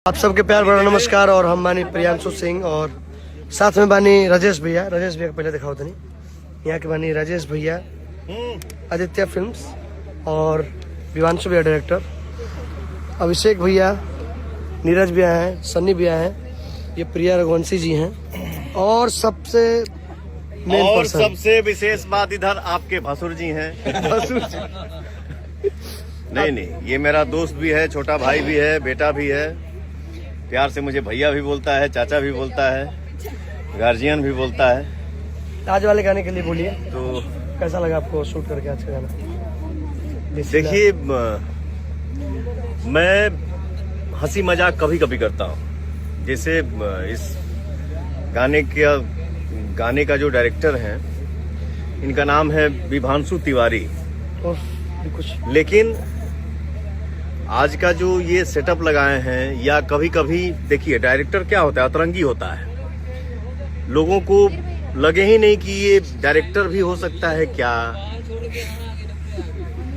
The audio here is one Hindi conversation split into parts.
आप सबके प्यार बड़ा नमस्कार। और हम बानी प्रियांशु सिंह और साथ में बानी राजेश भैया को पहले दिखाओ तनी। यहाँ के बानी राजेश भैया, आदित्य फिल्म्स और विवांशु भैया डायरेक्टर, अभिषेक भैया, नीरज भैया हैं, सन्नी भैया हैं, ये प्रिया रघुवंशी जी हैं और सबसे सबसे विशेष बात इधर आपके भसुर जी हैं। नहीं, ये मेरा दोस्त भी है, छोटा भाई भी है, बेटा भी है। प्यार से मुझे भैया भी बोलता है, चाचा भी बोलता है, गार्जियन भी बोलता है। आज वाले गाने के लिए बोलिए, तो कैसा लगा आपको शूट करके आज का गाना? देखिए, मैं हंसी मजाक कभी कभी करता हूँ। जैसे इस गाने का जो डायरेक्टर हैं, इनका नाम है विभांशु तिवारी। लेकिन आज का जो ये सेटअप लगाए हैं, या कभी कभी देखिए डायरेक्टर क्या होता है, अतरंगी होता है। लोगों को लगे ही नहीं कि ये डायरेक्टर भी हो सकता है क्या।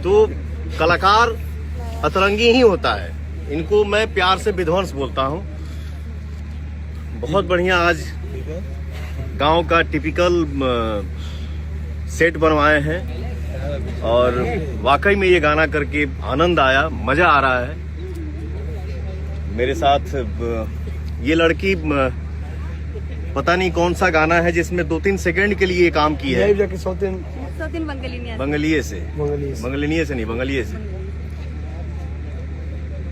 तो कलाकार अतरंगी ही होता है। इनको मैं प्यार से विध्वंस बोलता हूँ। बहुत बढ़िया आज गांव का टिपिकल सेट बनवाए हैं और वाकई में ये गाना करके आनंद आया, मजा आ रहा है। मेरे साथ ये लड़की पता नहीं कौन सा गाना है जिसमें 2-3 सेकंड के लिए काम की है। बंगलिये से नहीं।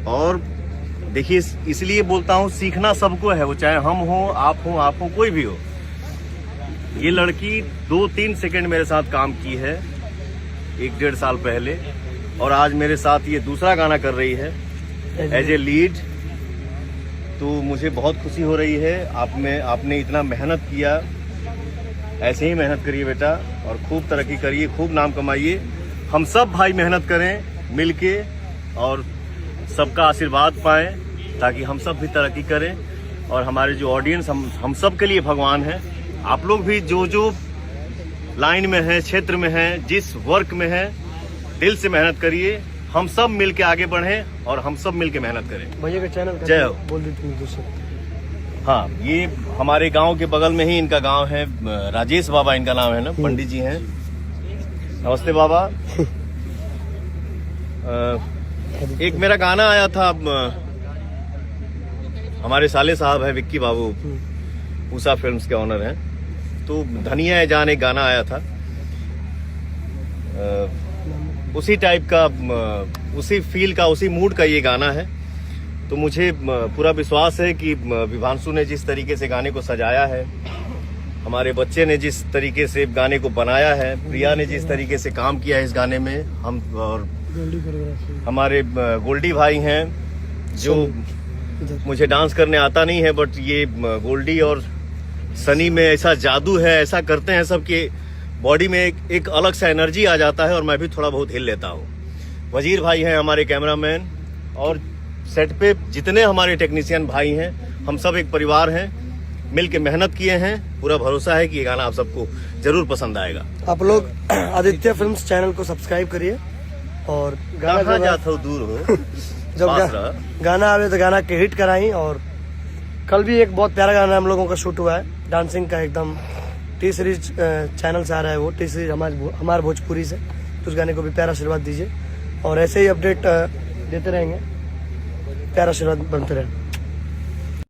और देखिए, इसलिए बोलता हूँ, सीखना सबको है, वो चाहे हम हो, आप हो, कोई भी हो। ये लड़की 2-3 सेकंड मेरे साथ काम की है 1-1.5 साल पहले, और आज मेरे साथ ये दूसरा गाना कर रही है एज ए लीड। तो मुझे बहुत खुशी हो रही है। आपने इतना मेहनत किया, ऐसे ही मेहनत करिए बेटा, और खूब तरक्की करिए, खूब नाम कमाइए। हम सब भाई मेहनत करें मिलके और सबका आशीर्वाद पाएं, ताकि हम सब भी तरक्की करें। और हमारे जो ऑडियंस, हम सब के लिए भगवान है। आप लोग भी जो लाइन में है, क्षेत्र में है, जिस वर्क में है, दिल से मेहनत करिए। हम सब मिलके आगे बढ़ें और हम सब मिलके मेहनत करें। भैया का चैनल जय हो। बोल देते। हाँ, ये हमारे गांव के बगल में ही इनका गांव है। राजेश बाबा इनका नाम है ना, पंडित जी हैं। नमस्ते बाबा। एक मेरा गाना आया था, हमारे साले साहब है विक्की बाबू, उषा फिल्म्स के ऑनर हैं। तो धनिया है जान एक गाना आया था, उसी टाइप का, उसी फील का, उसी मूड का ये गाना है। तो मुझे पूरा विश्वास है कि विभांशु ने जिस तरीके से गाने को सजाया है, हमारे बच्चे ने जिस तरीके से गाने को बनाया है, प्रिया ने जिस तरीके से काम किया है इस गाने में, हम और हमारे गोल्डी भाई हैं, जो मुझे डांस करने आता नहीं है, बट ये गोल्डी और सनी में ऐसा जादू है, ऐसा करते हैं सब कि बॉडी में एक अलग सा एनर्जी आ जाता है और मैं भी थोड़ा बहुत हिल लेता हूँ। वजीर भाई हैं हमारे कैमरामैन, और सेट पे जितने हमारे टेक्नीशियन भाई हैं, हम सब एक परिवार हैं, मिल के मेहनत किए हैं। पूरा भरोसा है कि ये गाना आप सबको जरूर पसंद आएगा। आप लोग आदित्य फिल्म्स चैनल को सब्सक्राइब करिए और गाना जाता हो दूर हो जब गाना आवे तो गाना के हिट कराई। और कल भी एक बहुत प्यारा गाना हम लोगों का शूट हुआ है, डांसिंग का, एकदम टी सीरीज चैनल से आ रहा है वो, टी सीरीज हमारे भोजपुरी से। तो उस गाने को भी प्यारा आशीर्वाद दीजिए और ऐसे ही अपडेट देते रहेंगे। प्यारा आशीर्वाद बनते रहे।